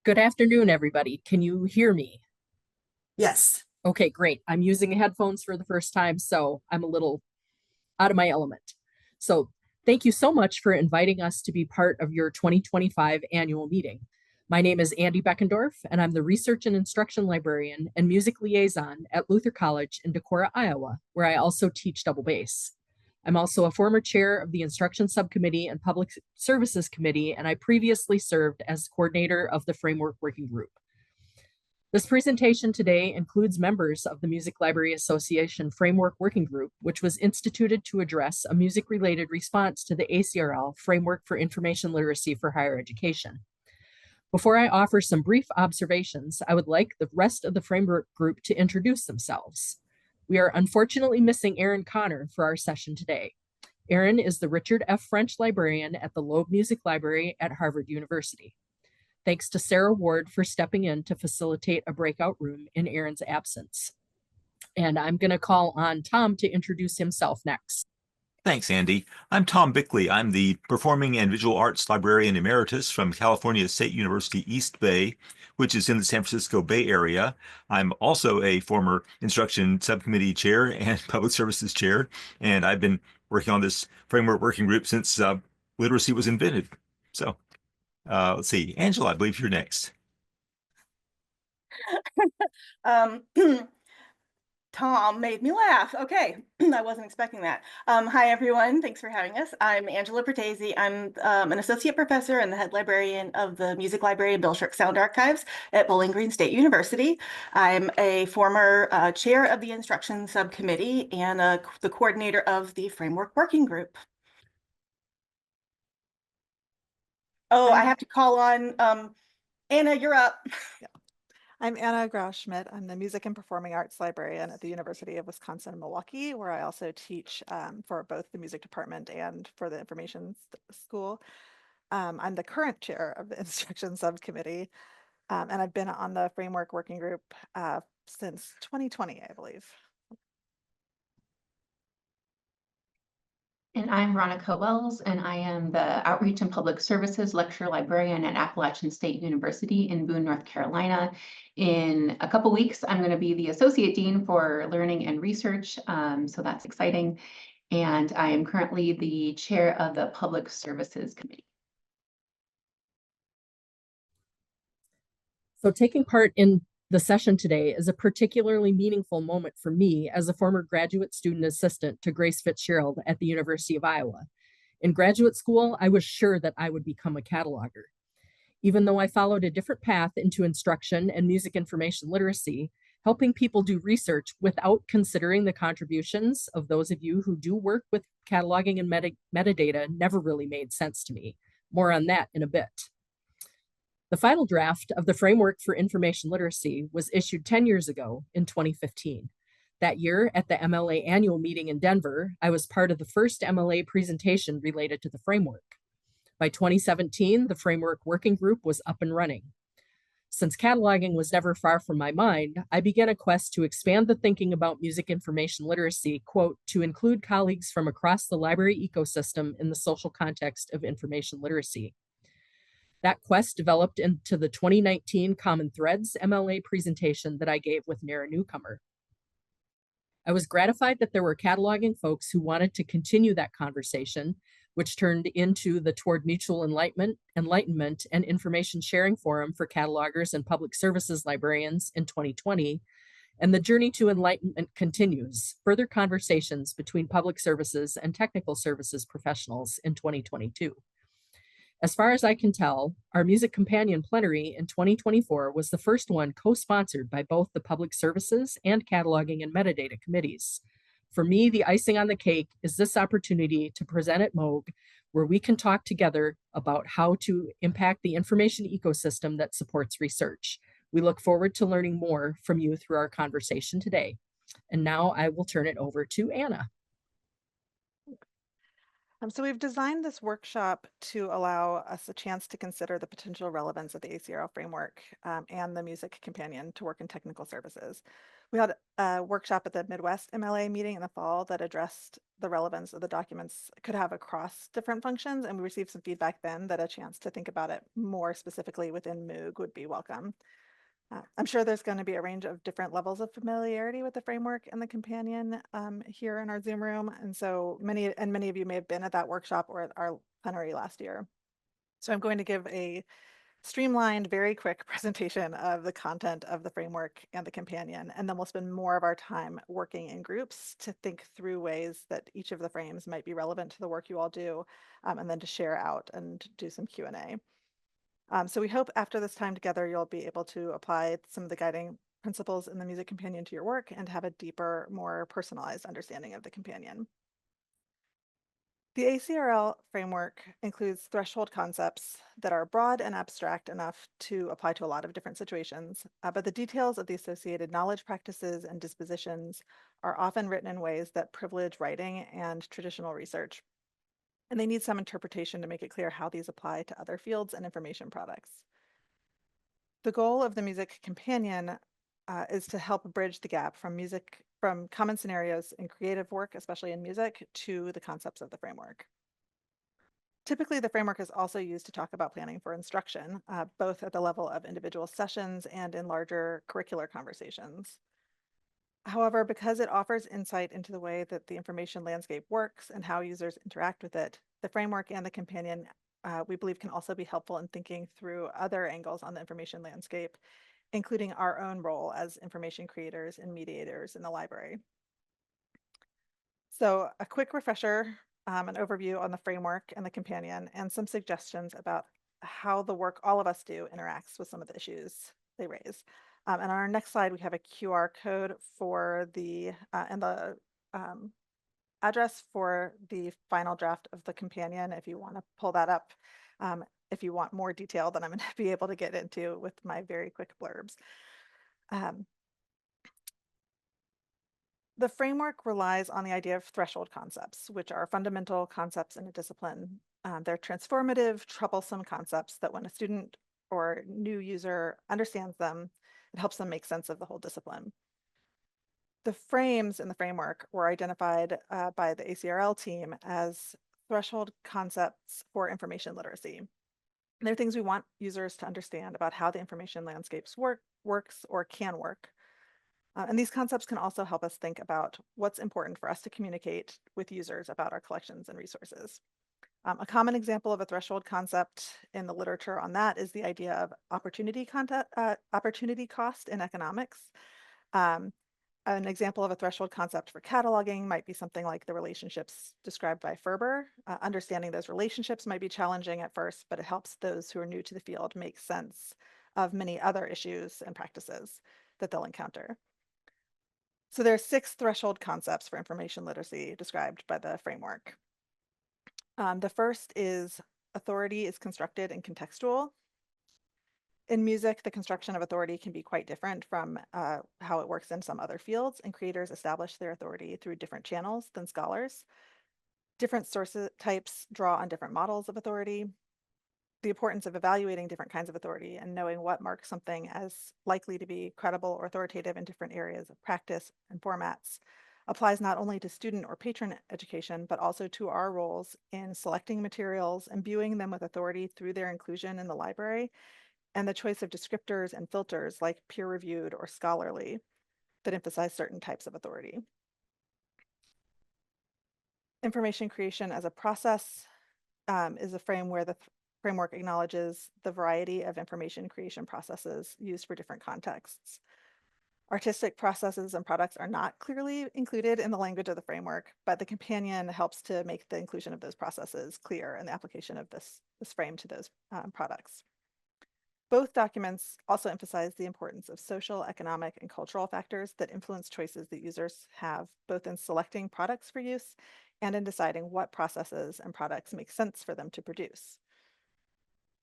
Good afternoon, everybody. Can you hear me? Yes. Okay, great. I'm using headphones for the first time, so I'm a little out of my element. So, thank you so much for inviting us to be part of your 2025 annual meeting. My name is Andi Beckensdorf, and I'm the Research and Instruction Librarian and Music Liaison at Luther College in Decorah, Iowa, where I also teach double bass. I'm also a former chair of the Instruction Subcommittee and Public Services Committee, and I previously served as coordinator of the Framework Working Group. This presentation today includes members of the Music Library Association Framework Working Group, which was instituted to address a music-related response to the ACRL Framework for Information Literacy for Higher Education. Before I offer some brief observations, I would like the rest of the Framework Group to introduce themselves. We are unfortunately missing Erin Conor for our session today. Erin is the Richard F. French Librarian at the Loeb Music Library at Harvard University. Thanks to Sarah Ward for stepping in to facilitate a breakout room in Erin's absence. And I'm going to call on Tom to introduce himself next. Thanks, Andi. I'm Tom Bickley. I'm the Performing and Visual Arts Librarian Emeritus from California State University East Bay, which is in the San Francisco Bay Area. I'm also a former Instruction Subcommittee Chair and Public Services Chair, and I've been working on this framework working group since literacy was invented. So let's see. Angela, I believe you're next. Um, Tom made me laugh. Okay, I wasn't expecting that. Hi, everyone. Thanks for having us. I'm Angela Pratesi. I'm an associate professor and the head librarian of the Music Library and Bill Shirk Sound Archives at Bowling Green State University. I'm a former chair of the Instruction Subcommittee and the coordinator of the Framework Working Group. Oh, I have to call on Anna, you're up. I'm Anna Grau Schmidt. I'm the Music and Performing Arts Librarian at the University of Wisconsin-Milwaukee, where I also teach for both the music department and for the information school. I'm the current chair of the Instruction Subcommittee, and I've been on the Framework Working Group since 2020, I believe. And I'm Veronica Wells, and I am the Outreach and Public Services Lecture Librarian at Appalachian State University in Boone, North Carolina. In a couple weeks, I'm going to be the Associate Dean for Learning and Research, so that's exciting. And I am currently the Chair of the Public Services Committee. So taking part in the session today is a particularly meaningful moment for me as a former graduate student assistant to Grace Fitzgerald at the University of Iowa. In graduate school, I was sure that I would become a cataloger. Even though I followed a different path into instruction and music information literacy, helping people do research without considering the contributions of those of you who do work with cataloging and metadata never really made sense to me. More on that in a bit. The final draft of the Framework for Information Literacy was issued 10 years ago in 2015. That year, at the MLA annual meeting in Denver, I was part of the first MLA presentation related to the framework. By 2017, the Framework Working Group was up and running. Since cataloging was never far from my mind, I began a quest to expand the thinking about music information literacy, quote, to include colleagues from across the library ecosystem in the social context of information literacy. That quest developed into the 2019 Common Threads MLA presentation that I gave with Nara Newcomer. I was gratified that there were cataloging folks who wanted to continue that conversation, which turned into the Toward Mutual Enlightenment and Information Sharing Forum for Catalogers and Public Services Librarians in 2020. And the journey to enlightenment continues, further conversations between public services and technical services professionals in 2022. As far as I can tell, our Music Companion Plenary in 2024 was the first one co-sponsored by both the Public Services and Cataloging and Metadata committees. For me, the icing on the cake is this opportunity to present at MOUG, where we can talk together about how to impact the information ecosystem that supports research. We look forward to learning more from you through our conversation today. And now I will turn it over to Anna. So we've designed this workshop to allow us a chance to consider the potential relevance of the ACRL framework and the Music Companion to work in technical services. We had a workshop at the Midwest MLA meeting in the fall that addressed the relevance of the documents could have across different functions, and we received some feedback then that a chance to think about it more specifically within MOUG would be welcome. I'm sure there's going to be a range of different levels of familiarity with the framework and the companion here in our Zoom room, and so many of you may have been at that workshop or at our plenary last year. So I'm going to give a streamlined, very quick presentation of the content of the framework and the companion, and then we'll spend more of our time working in groups to think through ways that each of the frames might be relevant to the work you all do, and then to share out and do some Q&A. So we hope after this time together, you'll be able to apply some of the guiding principles in the music companion to your work and have a deeper, more personalized understanding of the companion. The ACRL framework includes threshold concepts that are broad and abstract enough to apply to a lot of different situations, but the details of the associated knowledge practices and dispositions are often written in ways that privilege writing and traditional research, and they need some interpretation to make it clear how these apply to other fields and information products. The goal of the music companion is to help bridge the gap from common scenarios in creative work, especially in music, to the concepts of the framework. Typically, the framework is also used to talk about planning for instruction, both at the level of individual sessions and in larger curricular conversations. However, because it offers insight into the way that the information landscape works and how users interact with it, the framework and the companion, we believe, can also be helpful in thinking through other angles on the information landscape, including our own role as information creators and mediators in the library. So a quick refresher, an overview on the framework and the companion, and some suggestions about how the work all of us do interacts with some of the issues they raise. And on our next slide, we have a QR code for the address for the final draft of the companion if you want to pull that up. If you want more detail than I'm going to be able to get into with my very quick blurbs. The framework relies on the idea of threshold concepts, which are fundamental concepts in a discipline. They're transformative, troublesome concepts that when a student or new user understands them, it helps them make sense of the whole discipline. The frames in the framework were identified by the ACRL team as threshold concepts for information literacy. They're things we want users to understand about how the information landscapes works or can work. And these concepts can also help us think about what's important for us to communicate with users about our collections and resources. A common example of a threshold concept in the literature on that is the idea of opportunity cost in economics. An example of a threshold concept for cataloging might be something like the relationships described by Ferber. Understanding those relationships might be challenging at first, but it helps those who are new to the field make sense of many other issues and practices that they'll encounter. So there are 6 threshold concepts for information literacy described by the framework. The first is authority is constructed and contextual. In music, the construction of authority can be quite different from how it works in some other fields, and creators establish their authority through different channels than scholars. Different source types draw on different models of authority. The importance of evaluating different kinds of authority and knowing what marks something as likely to be credible or authoritative in different areas of practice and formats applies not only to student or patron education, but also to our roles in selecting materials, imbuing them with authority through their inclusion in the library, and the choice of descriptors and filters like peer-reviewed or scholarly that emphasize certain types of authority. Information creation as a process is a frame where the framework acknowledges the variety of information creation processes used for different contexts. Artistic processes and products are not clearly included in the language of the framework, but the companion helps to make the inclusion of those processes clear and the application of this frame to those products. Both documents also emphasize the importance of social, economic, and cultural factors that influence choices that users have, both in selecting products for use and in deciding what processes and products make sense for them to produce.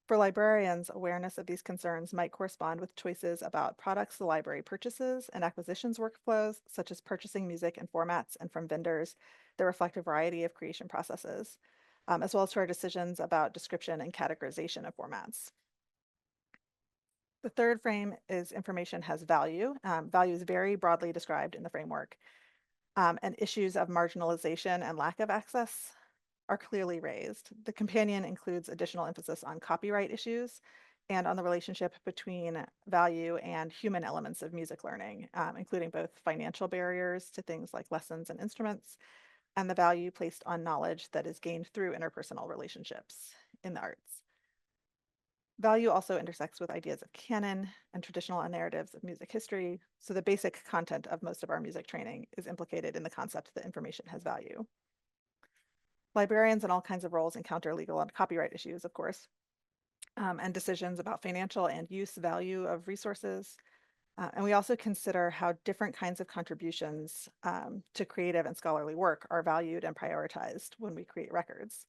For librarians, awareness of these concerns might correspond with choices about products the library purchases and acquisitions workflows, such as purchasing music and formats and from vendors that reflect a variety of creation processes, as well as to our decisions about description and categorization of formats. The third frame is information has value. Value is very broadly described in the framework. and issues of marginalization and lack of access are clearly raised. The companion includes additional emphasis on copyright issues and on the relationship between value and human elements of music learning, including both financial barriers to things like lessons and instruments, and the value placed on knowledge that is gained through interpersonal relationships in the arts. Value also intersects with ideas of canon and traditional narratives of music history, so the basic content of most of our music training is implicated in the concept that information has value. Librarians in all kinds of roles encounter legal and copyright issues, of course, and decisions about financial and use value of resources. And we also consider how different kinds of contributions to creative and scholarly work are valued and prioritized when we create records.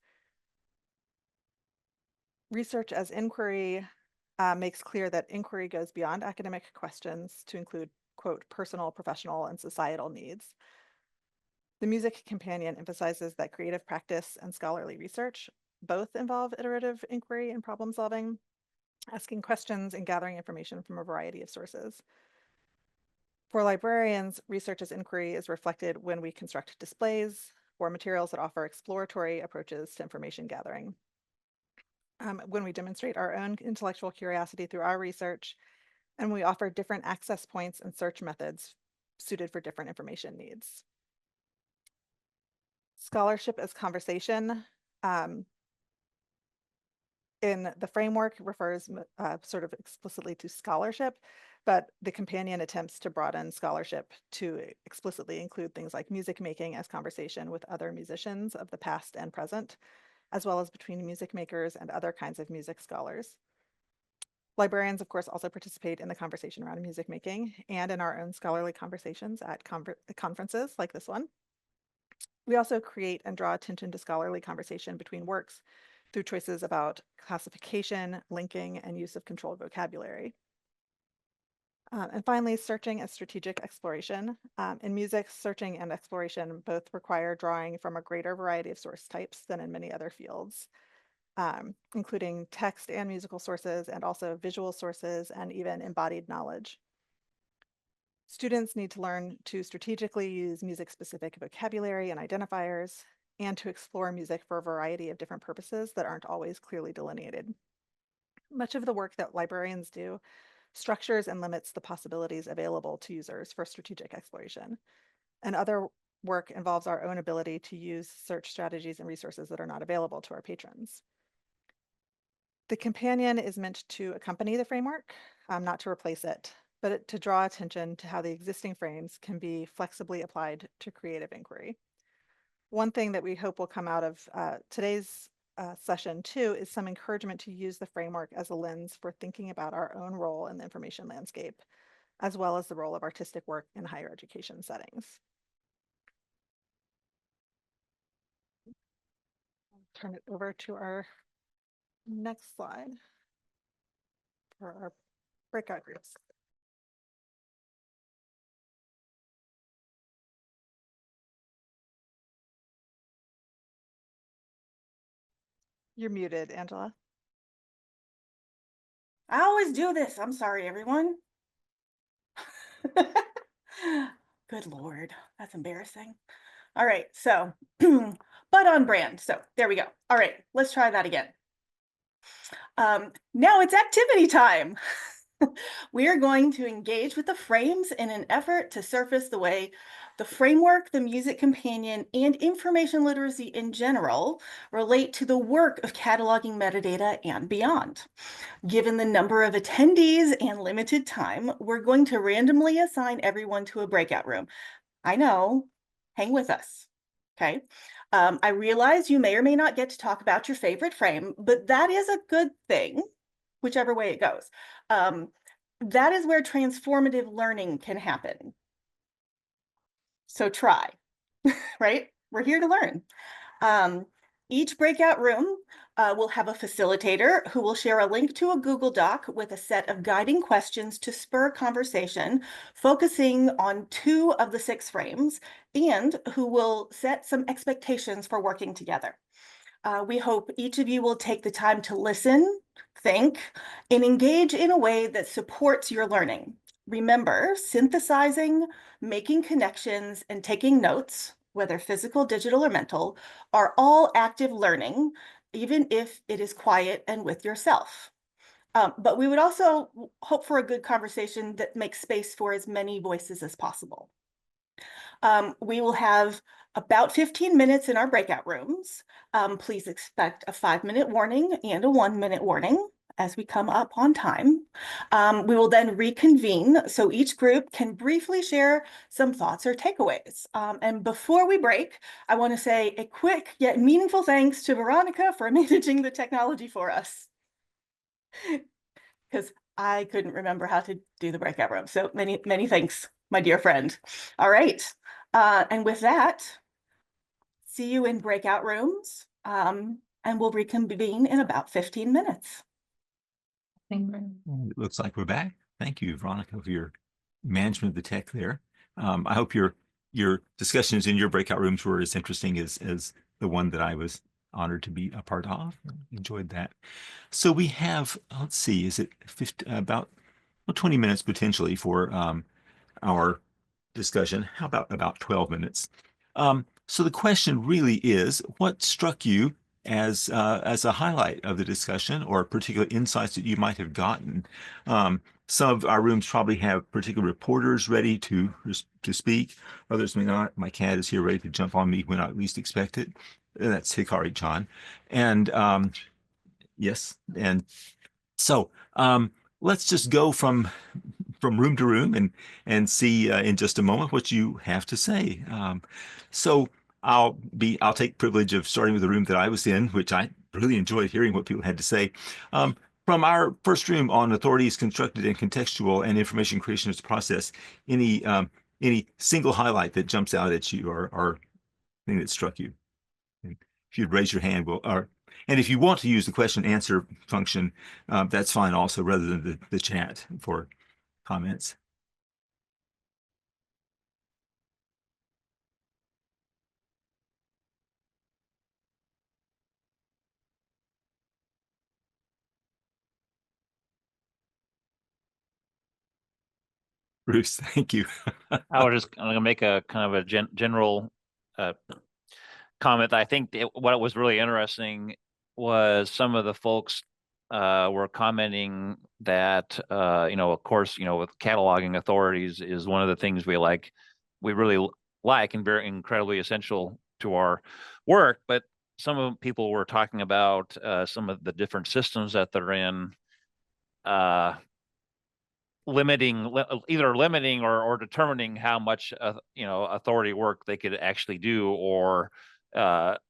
Research as inquiry makes clear that inquiry goes beyond academic questions to include, quote, personal, professional, and societal needs. The music companion emphasizes that creative practice and scholarly research both involve iterative inquiry and problem solving, asking questions and gathering information from a variety of sources. For librarians, research as inquiry is reflected when we construct displays or materials that offer exploratory approaches to information gathering. When we demonstrate our own intellectual curiosity through our research, and we offer different access points and search methods suited for different information needs. Scholarship as conversation in the framework refers sort of explicitly to scholarship, but the companion attempts to broaden scholarship to explicitly include things like music making as conversation with other musicians of the past and present, as well as between music makers and other kinds of music scholars. Librarians, of course, also participate in the conversation around music making and in our own scholarly conversations at conferences like this one. We also create and draw attention to scholarly conversation between works through choices about classification, linking, and use of controlled vocabulary. And finally, searching as strategic exploration. In music, searching and exploration both require drawing from a greater variety of source types than in many other fields, including text and musical sources, and also visual sources, and even embodied knowledge. Students need to learn to strategically use music-specific vocabulary and identifiers, and to explore music for a variety of different purposes that aren't always clearly delineated. Much of the work that librarians do structures and limits the possibilities available to users for strategic exploration. And other work involves our own ability to use search strategies and resources that are not available to our patrons. The companion is meant to accompany the framework, not to replace it, but to draw attention to how the existing frames can be flexibly applied to creative inquiry. One thing that we hope will come out of today's session too is some encouragement to use the framework as a lens for thinking about our own role in the information landscape, as well as the role of artistic work in higher education settings. I'll turn it over to our next slide for our breakout groups. You're muted, Angela. I always do this. I'm sorry, everyone. Good Lord, that's embarrassing. All right, so, but on brand. So there we go. All right, let's try that again. Now it's activity time. We are going to engage with the frames in an effort to surface the way the framework, the music companion, and information literacy in general relate to the work of cataloging metadata and beyond. Given the number of attendees and limited time, we're going to randomly assign everyone to a breakout room. I know, hang with us, okay? I realize you may or may not get to talk about your favorite frame, but that is a good thing, whichever way it goes. That is where transformative learning can happen. So try, right? We're here to learn. Each breakout room will have a facilitator who will share a link to a Google Doc with a set of guiding questions to spur conversation, focusing on 2 of the 6 frames, and who will set some expectations for working together. We hope each of you will take the time to listen, think, and engage in a way that supports your learning. Remember, synthesizing, making connections, and taking notes, whether physical, digital, or mental, are all active learning, even if it is quiet and with yourself. But we would also hope for a good conversation that makes space for as many voices as possible. We will have about 15 minutes in our breakout rooms. Please expect a 5-minute warning and a 1-minute warning as we come up on time. We will then reconvene so each group can briefly share some thoughts or takeaways. And before we break, I want to say a quick yet meaningful thanks to Veronica for managing the technology for us, because I couldn't remember how to do the breakout room. So many, many thanks, my dear friend. All right. And with that, see you in breakout rooms, and we'll reconvene in about 15 minutes. It looks like we're back. Thank you, Veronica, for your management of the tech there. I hope your discussions in your breakout rooms were as interesting as the one that I was honored to be a part of. Enjoyed that. So we have, let's see, is it about 20 minutes potentially for our discussion? How about 12 minutes? So the question really is, what struck you as a highlight of the discussion, or particular insights that you might have gotten? Some of our rooms probably have particular reporters ready to speak. Others may not. My cat is here ready to jump on me when I least expect it. That's Hikari Chan. And yes, and so let's just go from room to room and see in just a moment what you have to say. So I'll take privilege of starting with the room that I was in, which I really enjoyed hearing what people had to say. From our first room on authorities constructed and contextual and information creation as a process, any single highlight that jumps out at you or thing that struck you? And if you'd raise your hand, and if you want to use the question answer function, that's fine also, rather than the chat for comments. Bruce, thank you. I'm gonna make a kind of a general comment. I think what was really interesting was some of the folks were commenting that of course, with cataloging authorities is one of the things we really like and very incredibly essential to our work. But some of people were talking about some of the different systems that they're in, either limiting or determining how much authority work they could actually do or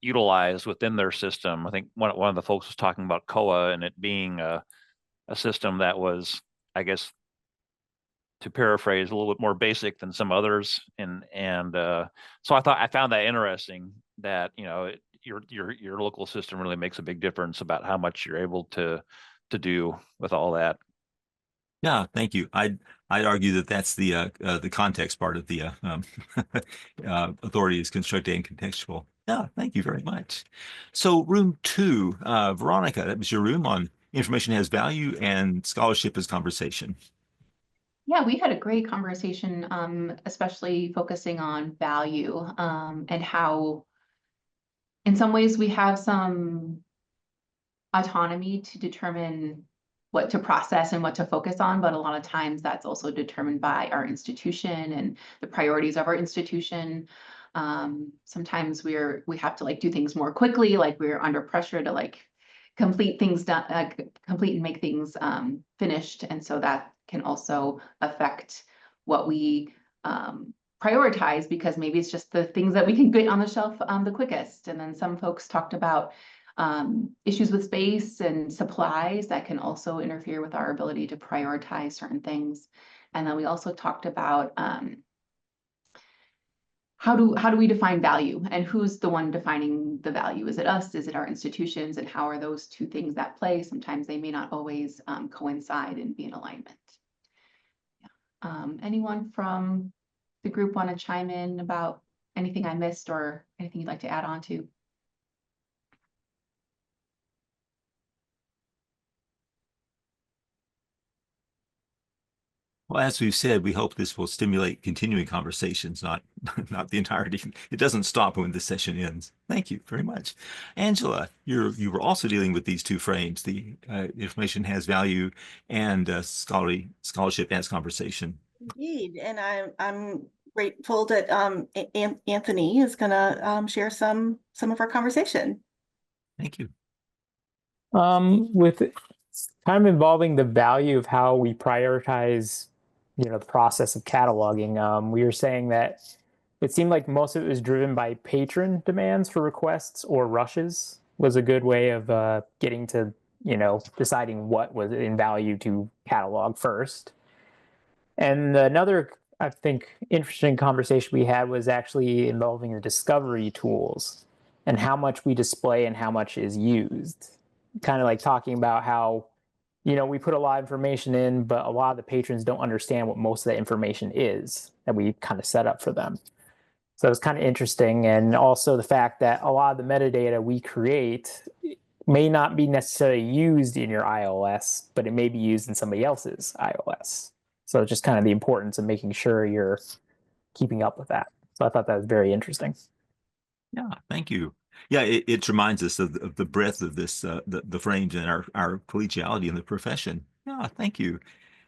utilize within their system. I think one of the folks was talking about COA and it being a system that was, I guess, to paraphrase, a little bit more basic than some others. And so I found that interesting that your local system really makes a big difference about how much you're able to do with all that. Yeah, thank you. I'd argue that that's the context part of the authority is constructed and contextual. Yeah, thank you very much. So room 2, Veronica, that was your room on information has value and scholarship as conversation. Yeah, we had a great conversation, especially focusing on value and how in some ways we have some autonomy to determine what to process and what to focus on, but a lot of times that's also determined by our institution and the priorities of our institution. Sometimes we have to do things more quickly, like we're under pressure to complete things done, complete and make things finished, and so that can also affect what we prioritize, because maybe it's just the things that we can get on the shelf the quickest. And then some folks talked about issues with space and supplies that can also interfere with our ability to prioritize certain things. And then we also talked about how do we define value, and who's the one defining the value? Is it us? Is it our institutions? And how are those two things at play? Sometimes they may not always coincide and be in alignment. Yeah. Anyone from the group want to chime in about anything I missed or anything you'd like to add on to? Well, as we've said, we hope this will stimulate continuing conversations, not not the entirety. It doesn't stop when the session ends. Thank you very much. Angela, you were also dealing with these two frames, the information has value and scholarship as conversation. Indeed, and I'm grateful that Anthony is going to share some of our conversation. Thank you. With kind of involving the value of how we prioritize, the process of cataloging, we were saying that it seemed like most of it was driven by patron demands for requests, or rushes was a good way of getting to, deciding what was in value to catalog first. And another, I think, interesting conversation we had was actually involving the discovery tools and how much we display and how much is used. Kind of like talking about how, we put a lot of information in, but a lot of the patrons don't understand what most of that information is that we kind of set up for them. So it's kind of interesting. And also the fact that a lot of the metadata we create may not be necessarily used in your iOS, but it may be used in somebody else's iOS. So just kind of the importance of making sure you're keeping up with that. So I thought that was very interesting. Yeah, thank you. Yeah, it reminds us of the breadth of this, the frames and our collegiality in the profession. Yeah, thank you.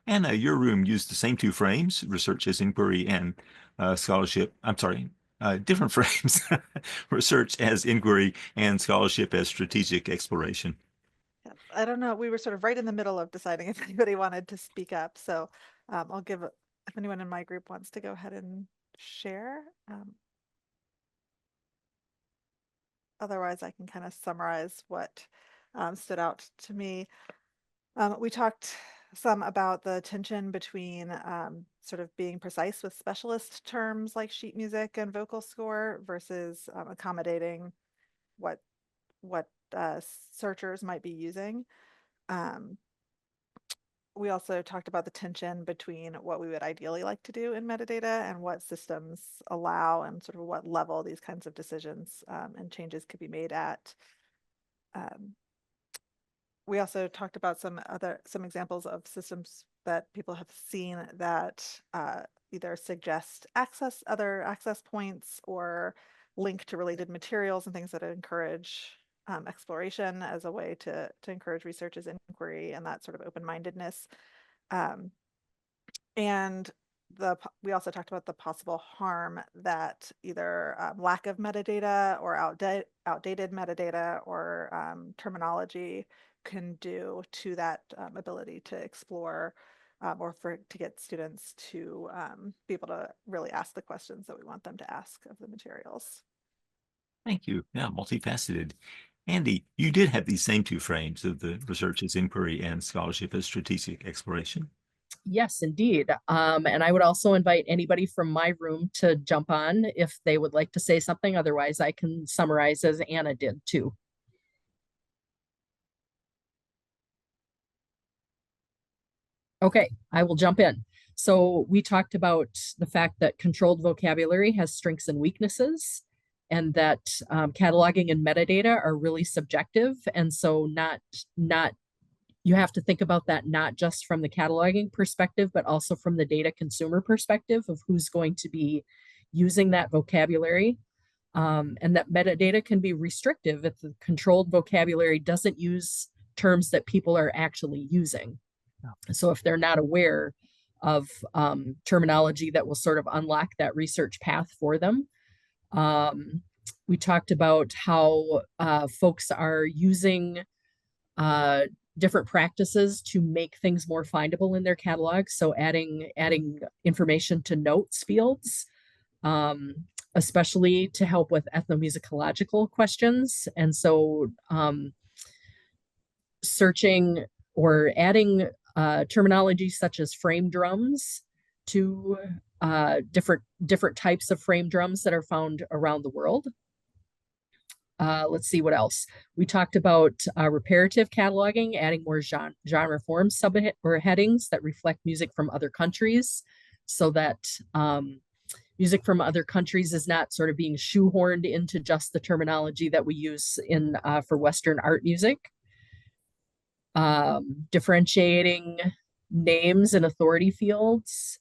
Anna, your room used the same two frames, research as inquiry and scholarship. I'm sorry, different frames, research as inquiry and scholarship as strategic exploration. Yeah, I don't know. We were sort of right in the middle of deciding if anybody wanted to speak up. So I'll give, if anyone in my group wants to go ahead and share. Otherwise, I can kind of summarize what stood out to me. We talked some about the tension between sort of being precise with specialist terms like sheet music and vocal score versus accommodating what searchers might be using. We also talked about the tension between what we would ideally like to do in metadata and what systems allow, and sort of what level these kinds of decisions and changes could be made at. We also talked about some examples of systems that people have seen that either suggest other access points or link to related materials and things that encourage exploration as a way to encourage research as inquiry and that sort of open-mindedness. And we also talked about the possible harm that either lack of metadata or outdated metadata or terminology can do to that ability to explore or to get students to be able to really ask the questions that we want them to ask of the materials. Thank you. Yeah, multifaceted. Andi, you did have these same two frames of the research as inquiry and scholarship as strategic exploration. Yes, indeed. And I would also invite anybody from my room to jump on if they would like to say something. Otherwise, I can summarize as Anna did too. Okay, I will jump in. So we talked about the fact that controlled vocabulary has strengths and weaknesses, and that cataloging and metadata are really subjective. And so you have to think about that not just from the cataloging perspective, but also from the data consumer perspective of who's going to be using that vocabulary. And that metadata can be restrictive if the controlled vocabulary doesn't use terms that people are actually using. So if they're not aware of terminology that will sort of unlock that research path for them. We talked about how folks are using different practices to make things more findable in their catalog. So adding information to notes fields, especially to help with ethnomusicological questions. And so searching or adding terminology such as frame drums to different types of frame drums that are found around the world. Let's see what else. We talked about reparative cataloging, adding more genre form subheadings that reflect music from other countries, so that music from other countries is not sort of being shoehorned into just the terminology that we use for Western art music. Differentiating names and authority fields.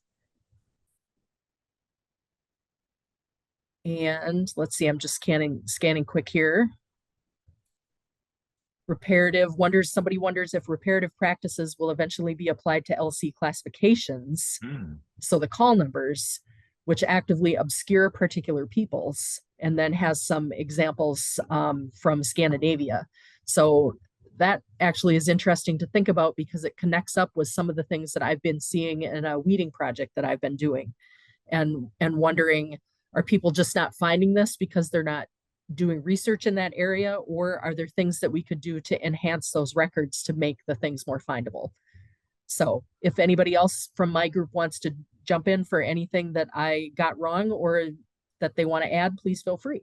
And let's see, I'm just scanning quick here. Somebody wonders if reparative practices will eventually be applied to LC classifications. So the call numbers, which actively obscure particular peoples, and then has some examples from Scandinavia. So that actually is interesting to think about because it connects up with some of the things that I've been seeing in a weeding project that I've been doing, and wondering, are people just not finding this because they're not doing research in that area, or are there things that we could do to enhance those records to make the things more findable? So if anybody else from my group wants to jump in for anything that I got wrong or that they want to add, please feel free.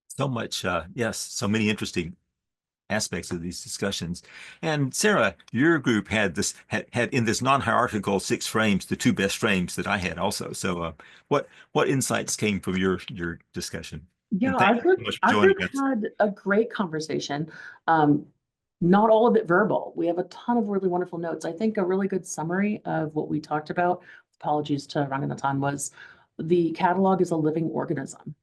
So much, yes, so many interesting aspects of these discussions. And Sarah, your group had in this non-hierarchical 6 frames, the 2 best frames that I had also. So what insights came from your discussion? Yeah, Thank you so much for joining us. had a great conversation. Not all of it verbal. We have a ton of really wonderful notes. I think a really good summary of what we talked about, apologies to Ranganathan, was the catalog is a living organism.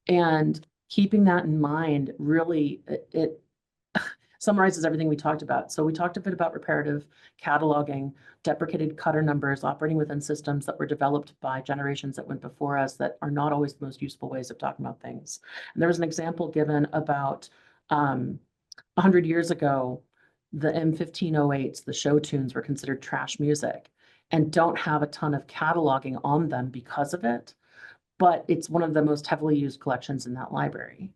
And keeping that in mind, really, it summarizes everything we talked about. So we talked a bit about reparative cataloging, deprecated cutter numbers, operating within systems that were developed by generations that went before us that are not always the most useful ways of talking about things. And there was an example given about 100 years ago, the M1508s, the show tunes, were considered trash music and don't have a ton of cataloging on them because of it. But it's one of the most heavily used collections in that library.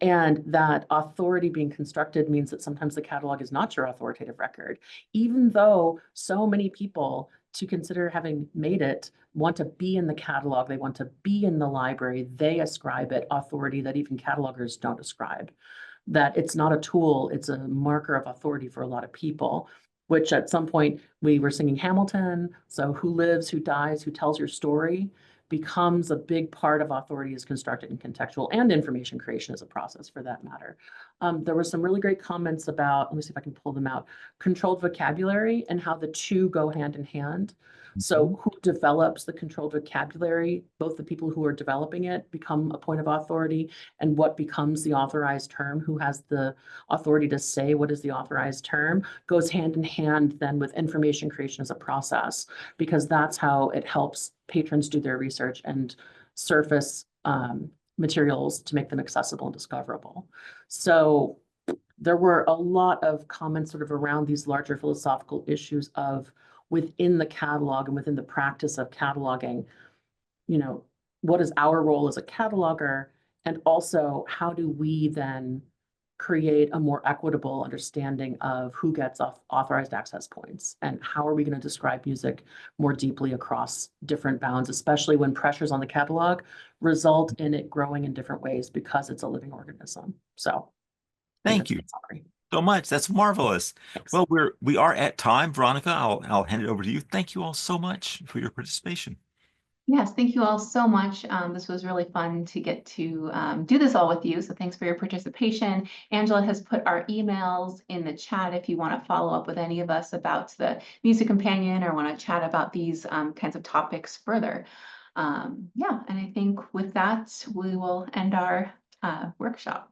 And that authority being constructed means that sometimes the catalog is not your authoritative record, even though so many people to consider having made it want to be in the catalog, they want to be in the library, they ascribe it authority that even catalogers don't ascribe. That it's not a tool, it's a marker of authority for a lot of people, which at some point we were singing Hamilton, so who lives, who dies, who tells your story, becomes a big part of authority is constructed and contextual, and information creation is a process for that matter. There were some really great comments about, let me see if I can pull them out, controlled vocabulary and how the two go hand in hand. So who develops the controlled vocabulary, both the people who are developing it become a point of authority, and what becomes the authorized term, who has the authority to say what is the authorized term, goes hand in hand then with information creation as a process, because that's how it helps patrons do their research and surface materials to make them accessible and discoverable. So there were a lot of comments sort of around these larger philosophical issues of within the catalog and within the practice of cataloging, you know, what is our role as a cataloger? And also, how do we then create a more equitable understanding of who gets authorized access points? And how are we going to describe music more deeply across different bounds, especially when pressures on the catalog result in it growing in different ways because it's a living organism? So thank you so much. That's marvelous. Thanks. Well, we are at time. Veronica, I'll hand it over to you. Thank you all so much for your participation. Yes, thank you all so much. This was really fun to get to do this all with you. So thanks for your participation. Angela has put our emails in the chat if you want to follow up with any of us about the Music Companion or want to chat about these kinds of topics further. Yeah, and I think with that, we will end our workshop.